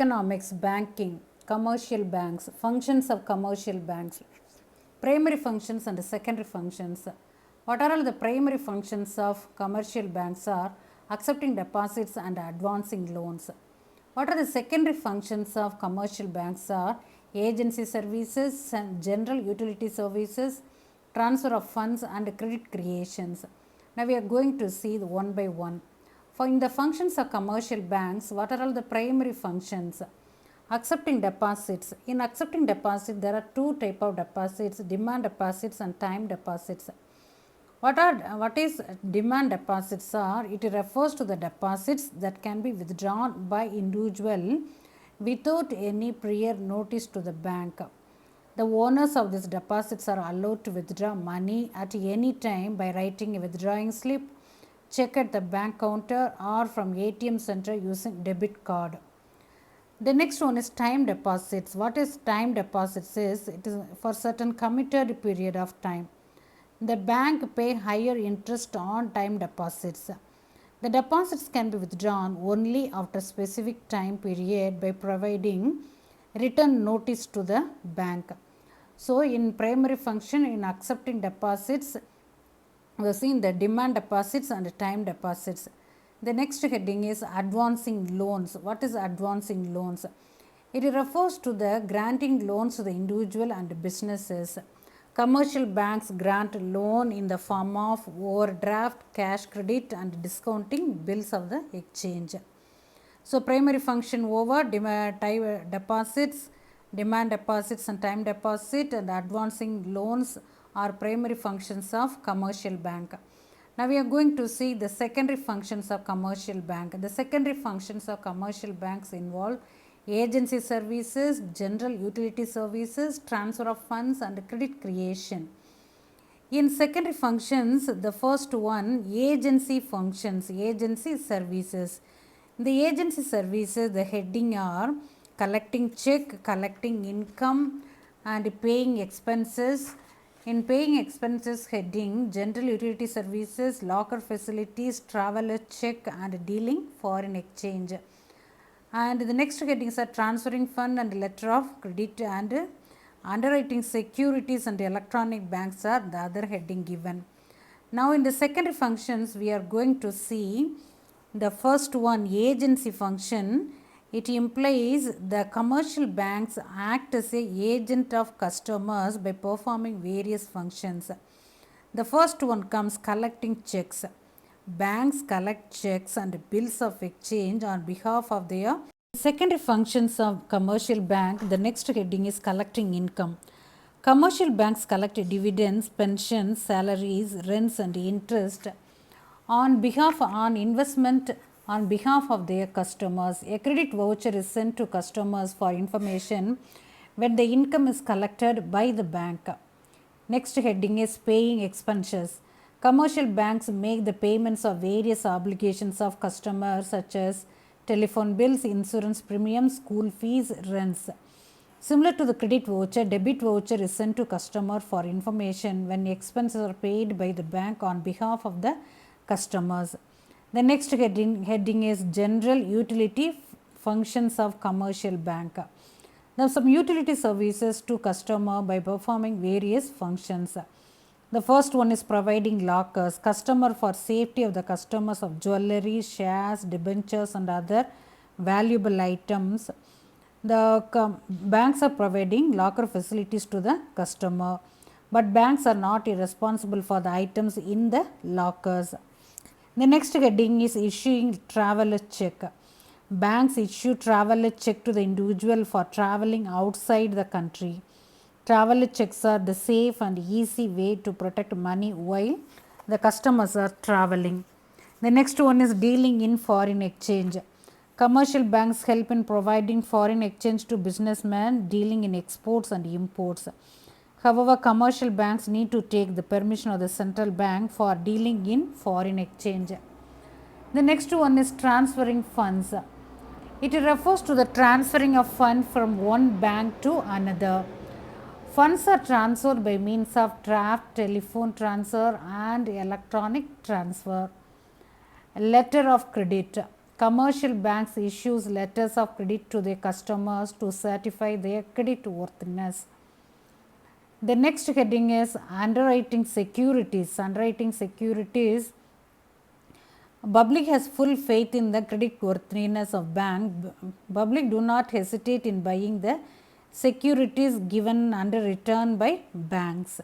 economics, banking, commercial banks, functions of commercial banks, primary functions and secondary functions. What are all the primary functions of commercial banks are accepting deposits and advancing loans. What are the secondary functions of commercial banks are agency services, general utility services, transfer of funds and credit creations. Now we are going to see the one by one. For in the functions of commercial banks, what are all the primary functions? Accepting deposits. In accepting deposits, there are two types of deposits, demand deposits and time deposits. What is demand deposits are? It refers to the deposits that can be withdrawn by individual without any prior notice to the bank. The owners of these deposits are allowed to withdraw money at any time by writing a withdrawing slip, check at the bank counter or from ATM center using debit card. The next one is time deposits. What is time deposits is? It is for certain committed period of time. The bank pay higher interest on time deposits. The deposits can be withdrawn only after specific time period by providing written notice to the bank. So, in primary function in accepting deposits, we have seen the demand deposits and time deposits. The next heading is advancing loans. What is advancing loans? It refers to the granting loans to the individual and businesses. Commercial banks grant loan in the form of overdraft, cash credit and discounting bills of the exchange. So, primary function over demand deposits, demand deposits and time deposit and advancing loans are primary functions of commercial bank. Now, we are going to see the secondary functions of commercial bank. The secondary functions of commercial banks involve agency services, general utility services, transfer of funds and credit creation. In secondary functions, the first one, agency functions, agency services. The agency services, the heading are collecting check, collecting income and paying expenses. In paying expenses heading, general utility services, locker facilities, traveler check and dealing foreign exchange. And the next headings are transferring fund and letter of credit and underwriting securities and electronic banks are the other heading given. Now, in the secondary functions, we are going to see the first one, agency function. It implies the commercial banks act as an agent of customers by performing various functions. The first one comes collecting checks. Banks collect checks and bills of exchange on behalf of their secondary functions of commercial bank. The next heading is collecting income. Commercial banks collect dividends, pensions, salaries, rents and interest on investment on behalf of their customers. A credit voucher is sent to customers for information when the income is collected by the bank. Next heading is paying expenses. Commercial banks make the payments of various obligations of customers such as telephone bills, insurance premiums, school fees, rents. Similar to the credit voucher, debit voucher is sent to customer for information when expenses are paid by the bank on behalf of the customers. The next heading is general utility functions of commercial bank. Now, some utility services to customer by performing various functions. The first one is providing lockers. Customer for safety of the customers of jewelry, shares, debentures and other valuable items. The banks are providing locker facilities to the customer, but banks are not responsible for the items in the lockers. The next heading is issuing traveler check. Banks issue traveler check to the individual for traveling outside the country. Traveler checks are the safe and easy way to protect money while the customers are traveling. The next one is dealing in foreign exchange. Commercial banks help in providing foreign exchange to businessmen dealing in exports and imports. However, commercial banks need to take the permission of the central bank for dealing in foreign exchange. The next one is transferring funds. It refers to the transferring of funds from one bank to another. Funds are transferred by means of draft, telephone transfer and electronic transfer. Letter of credit. commercial banks issues letters of credit to their customers to certify their credit worthiness. The next heading is underwriting securities. Underwriting securities, public has full faith in the credit worthiness of bank. Public do not hesitate in buying the securities given under return by banks.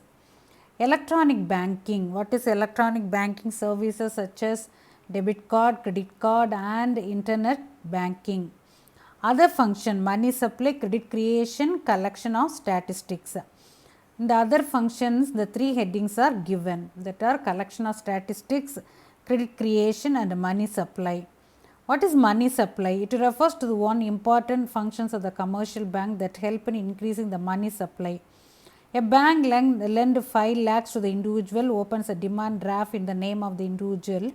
Electronic banking. What is electronic banking? Services such as debit card, credit card and internet banking. Other function, money supply, credit creation, collection of statistics. In the other functions, the three headings are given, that are collection of statistics, credit creation and money supply. What is money supply? It refers to the one important functions of the commercial bank that help in increasing the money supply. A bank lend 5 lakhs to the individual, opens a demand draft in the name of the individual.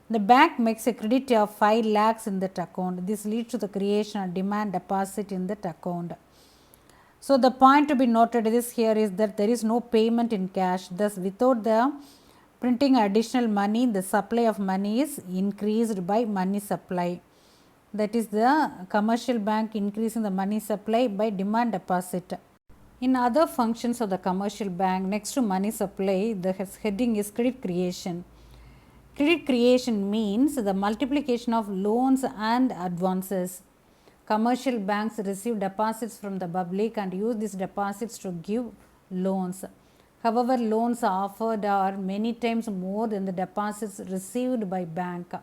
The bank makes a credit of 5 lakhs in that account. This leads to the creation of demand deposit in that account. So, the point to be noted is here is that there is no payment in cash. Thus, without the printing additional money, the supply of money is increased by money supply. That is the commercial bank increasing the money supply by demand deposit. In other functions of the commercial bank, next to money supply, the heading is credit creation. Credit creation means the multiplication of loans and advances. Commercial banks receive deposits from the public and use these deposits to give loans. However, loans offered are many times more than the deposits received by bank.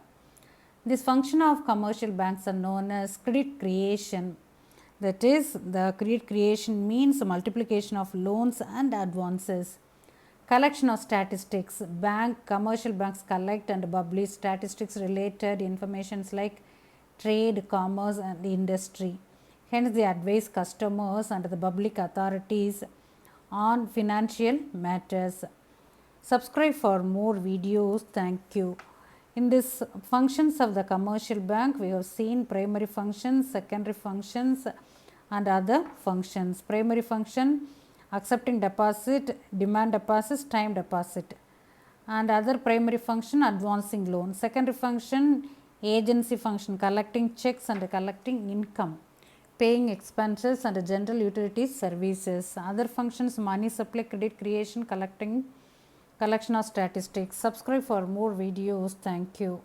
This function of commercial banks are known as credit creation. That is, the credit creation means multiplication of loans and advances. Collection of statistics. Commercial banks collect and publish statistics related information like trade, commerce and industry. Hence, they advise customers and the public authorities on financial matters. Subscribe for more videos. Thank you. In this functions of the commercial bank, we have seen primary functions, secondary functions and other functions. Primary function, accepting deposit, demand deposits, time deposit, and other primary function, advancing loan. Secondary function, agency function, collecting checks and collecting income, paying expenses and general utilities services. Other functions, money supply, credit creation, collection of statistics. Subscribe for more videos. Thank you.